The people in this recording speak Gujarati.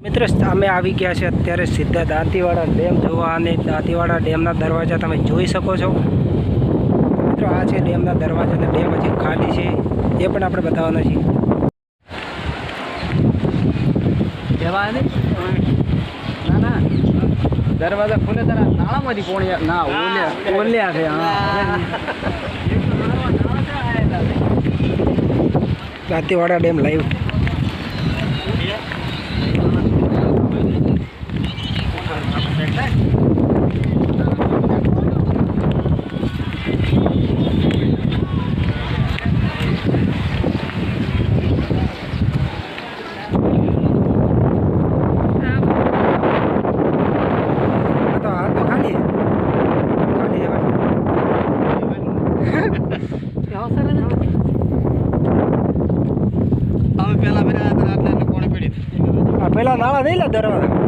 મિત્રો અમે આવી ગયા છે અત્યારે સીધા દાંતીવાડા ડેમ જોવા અને દાંતીવાડા ડેમના દરવાજા તમે જોઈ શકો છો મિત્રો આ છે ડેમના દરવાજા અને ડેમ હજી ખાલી છે એ પણ આપણે બતાવવાનો છે ના ના દરવાજા ખોલે તારા નાળામાંથી કોણ ના ઓલ્યા છે દાંતીવાડા ડેમ લાઈવ પેલા નાળા નહીં લે દરવાજા